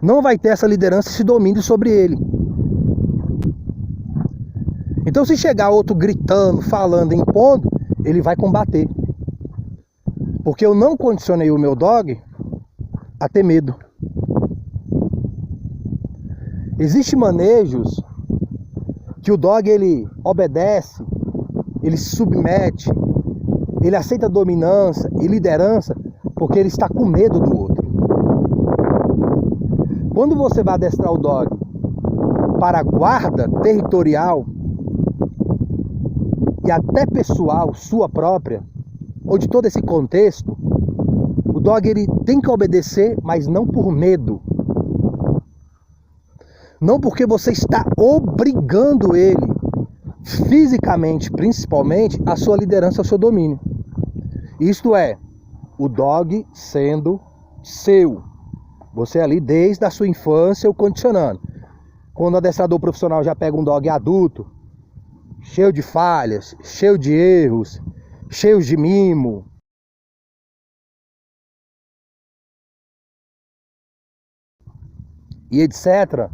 não vai ter essa liderança, esse domínio sobre ele. Então, se chegar outro gritando, falando, impondo, ele vai combater. Porque eu não condicionei o meu dog a ter medo. Existem manejos que o dog ele obedece, ele se submete, ele aceita dominância e liderança porque ele está com medo do outro. Quando você vai adestrar o dog para guarda territorial e até pessoal, sua própria, ou de todo esse contexto, o dog ele tem que obedecer, mas não por medo. Não porque você está obrigando ele, fisicamente principalmente, a sua liderança, ao seu domínio. Isto é, o dog sendo seu. Você ali desde a sua infância o condicionando. Quando o adestrador profissional já pega um dog adulto, cheio de falhas, cheio de erros, cheio de mimo, e etc.,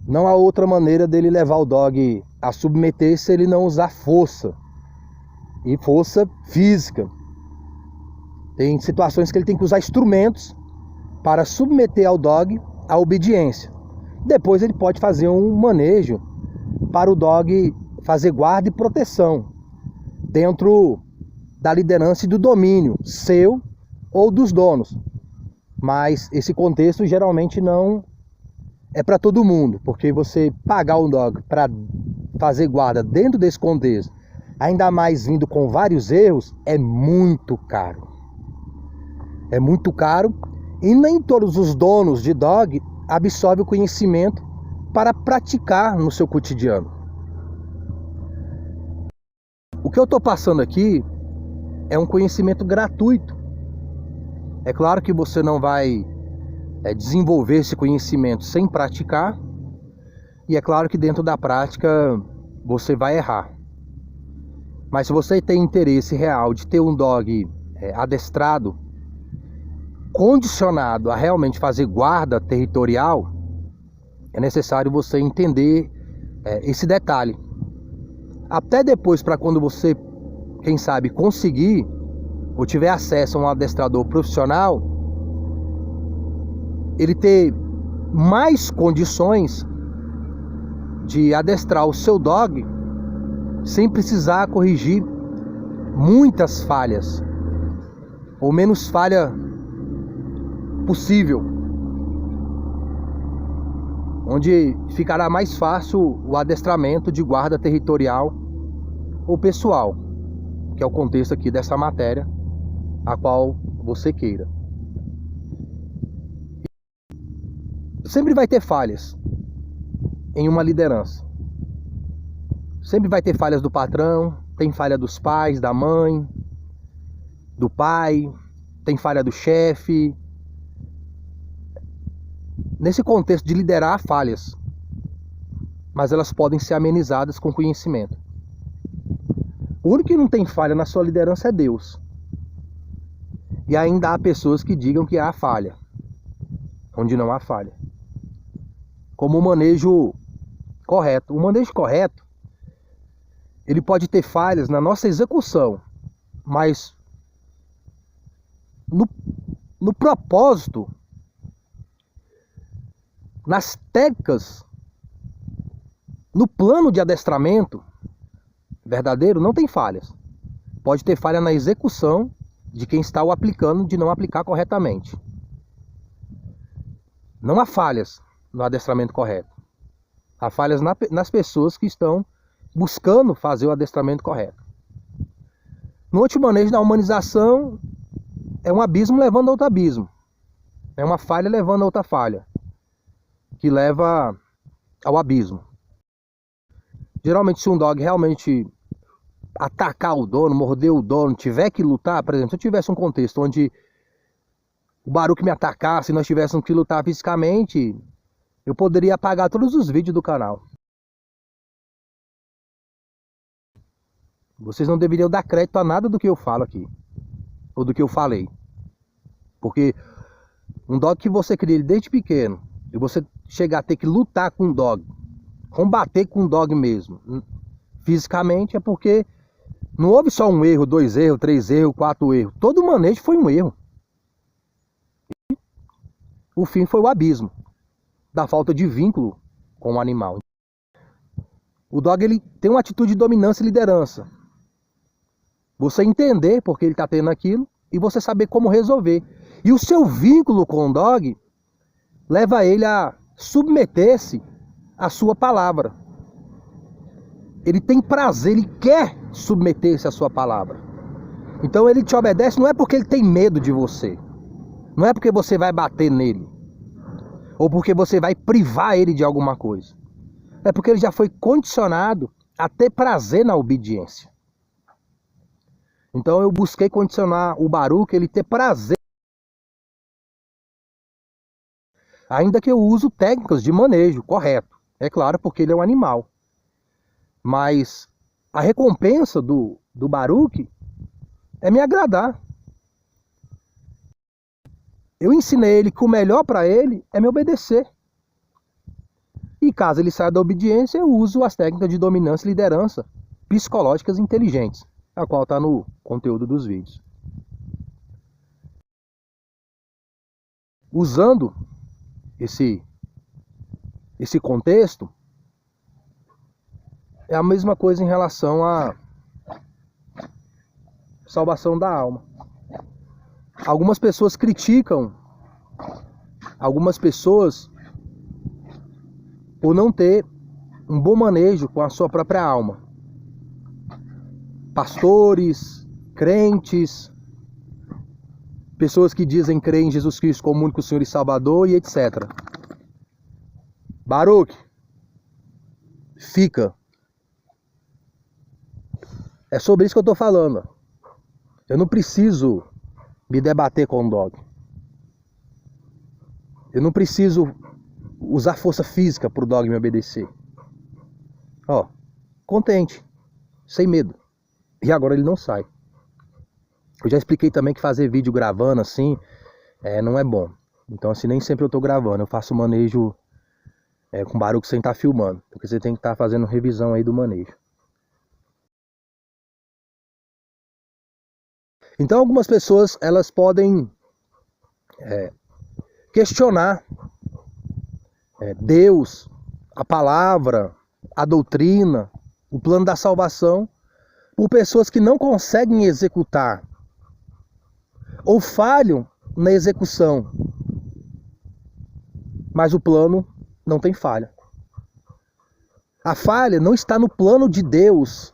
não há outra maneira dele levar o dog a submeter se ele não usar força. E força física. Tem situações que ele tem que usar instrumentos para submeter ao dog a obediência. Depois ele pode fazer um manejo para o dog fazer guarda e proteção dentro da liderança e do domínio seu ou dos donos. Mas esse contexto geralmente não é para todo mundo, porque você pagar um dog para fazer guarda dentro desse contexto, ainda mais vindo com vários erros, é muito caro. É muito caro e nem todos os donos de dog absorvem o conhecimento para praticar no seu cotidiano. O que eu estou passando aqui é um conhecimento gratuito. É claro que você não vai desenvolver esse conhecimento sem praticar, e é claro que dentro da prática você vai errar. Mas se você tem interesse real de ter um dog adestrado, condicionado a realmente fazer guarda territorial, é necessário você entender esse detalhe. Até depois, para quando você, quem sabe, conseguir ou tiver acesso a um adestrador profissional, ele ter mais condições de adestrar o seu dog sem precisar corrigir muitas falhas, ou menos falha possível, onde ficará mais fácil o adestramento de guarda territorial ou pessoal, que é o contexto aqui dessa matéria, a qual você queira. Sempre vai ter falhas em uma liderança. Sempre vai ter falhas do patrão, tem falha dos pais, da mãe, do pai, tem falha do chefe. Nesse contexto de liderar, há falhas, mas elas podem ser amenizadas com conhecimento. O único que não tem falha na sua liderança é Deus. E ainda há pessoas que digam que há falha, onde não há falha. Como o manejo correto. O manejo correto, ele pode ter falhas na nossa execução, mas no propósito, nas técnicas, no plano de adestramento verdadeiro, não tem falhas. Pode ter falha na execução de quem está o aplicando, de não aplicar corretamente. Não há falhas no adestramento correto. Há falhas nas pessoas que estão buscando fazer o adestramento correto. No último manejo da humanização, é um abismo levando a outro abismo. É uma falha levando a outra falha, que leva ao abismo. Geralmente, se um dog realmente atacar o dono, morder o dono, tiver que lutar, por exemplo, se eu tivesse um contexto onde o Baruque me atacasse e nós tivéssemos que lutar fisicamente, eu poderia apagar todos os vídeos do canal. Vocês não deveriam dar crédito a nada do que eu falo aqui, ou do que eu falei. Porque um dog que você cria ele desde pequeno, e você chegar a ter que lutar com um dog, combater com um dog mesmo, fisicamente, é porque não houve só um erro, 2 erros, 3 erros, 4 erros. Todo manejo foi um erro. O fim foi o abismo da falta de vínculo com o animal. O dog, ele tem uma atitude de dominância e liderança. Você entender porque ele está tendo aquilo e você saber como resolver. E o seu vínculo com o dog leva ele a submeter-se à sua palavra. Ele tem prazer, ele quer submeter-se à sua palavra. Então ele te obedece não é porque ele tem medo de você. Não é porque você vai bater nele. Ou porque você vai privar ele de alguma coisa. É porque ele já foi condicionado a ter prazer na obediência. Então eu busquei condicionar o Baruque, ele ter prazer. Ainda que eu uso técnicas de manejo, correto. É claro, porque ele é um animal. Mas a recompensa do Baruque é me agradar. Eu ensinei ele que o melhor para ele é me obedecer. E caso ele saia da obediência, eu uso as técnicas de dominância e liderança psicológicas inteligentes, a qual está no conteúdo dos vídeos. Usando esse contexto, é a mesma coisa em relação à salvação da alma. Algumas pessoas criticam algumas pessoas por não ter um bom manejo com a sua própria alma. Pastores, crentes, pessoas que dizem crer em Jesus Cristo como único Senhor e Salvador e etc. Baruque, fica. É sobre isso que eu estou falando. Eu não preciso me debater com o dog. Eu não preciso usar força física para o dog me obedecer. Ó, contente, sem medo. E agora ele não sai. Eu já expliquei também que fazer vídeo gravando assim não é bom. Então assim, nem sempre eu estou gravando. Eu faço manejo com Baruque sem estar filmando. Porque você tem que estar fazendo revisão aí do manejo. Então algumas pessoas, elas podem questionar Deus, a palavra, a doutrina, o plano da salvação, por pessoas que não conseguem executar ou falham na execução. Mas o plano não tem falha. A falha não está no plano de Deus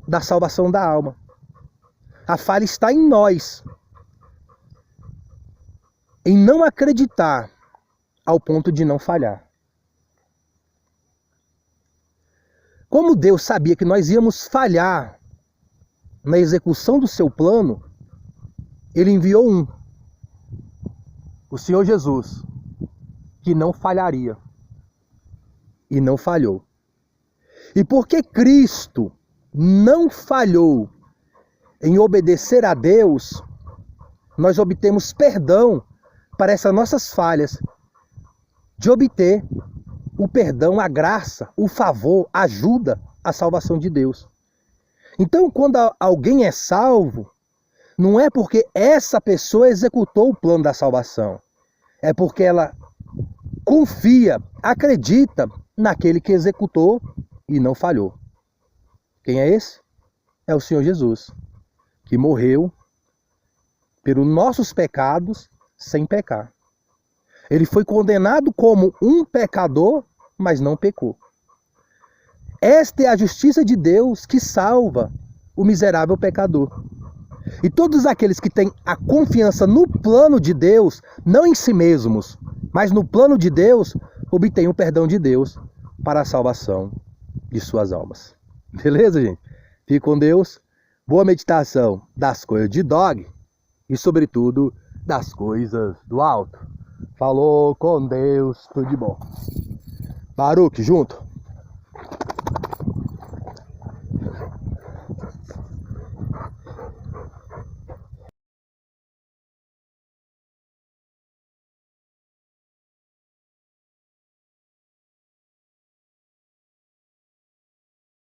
da salvação da alma. A falha está em nós, em não acreditar ao ponto de não falhar. Como Deus sabia que nós íamos falhar na execução do seu plano, Ele enviou o Senhor Jesus, que não falharia. E não falhou. E porque Cristo não falhou em obedecer a Deus, nós obtemos perdão para essas nossas falhas, de obter o perdão, a graça, o favor, a ajuda, a salvação de Deus. Então, quando alguém é salvo, não é porque essa pessoa executou o plano da salvação, é porque ela confia, acredita naquele que executou e não falhou. Quem é esse? É o Senhor Jesus, que morreu pelos nossos pecados sem pecar. Ele foi condenado como um pecador, mas não pecou. Esta é a justiça de Deus que salva o miserável pecador. E todos aqueles que têm a confiança no plano de Deus, não em si mesmos, mas no plano de Deus, obtêm o perdão de Deus para a salvação de suas almas. Beleza, gente? Fique com Deus. Boa meditação das coisas de dog e, sobretudo, das coisas do alto. Falou com Deus, tudo de bom. Baruque, junto.